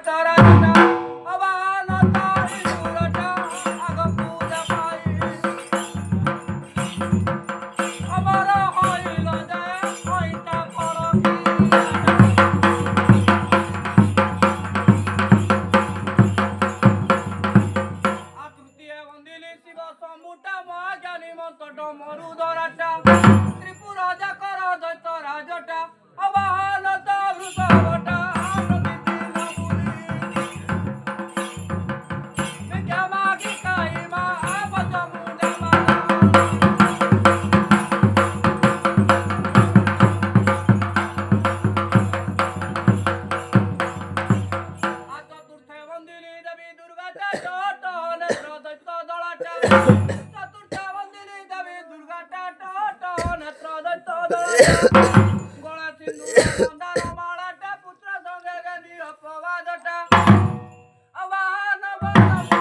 Tarajana, Avana Tari Surata, Agapuja Pai, Amara Hoila Jaya, Hoita Paraki. Atrutia Vandili Siva Sambuta Mahajani Mantoto Marudorata, Tripura Jakara Daita Rajata, Avana Tavrusavata, Amriti Namuri. Vidyamagi Kaima, Abadamudamana. चतुर्थे वंदिनी देवी दुर्गा टाट नेत्र दैत्य दलाटा चतुर्थे वंदिनी देवी दुर्गा टाट नेत्र दैत्य दलाटा गळा सिंधूर मंदार माळाटा पुत्र संगे नीळ प्रवादटा आवाहन बंद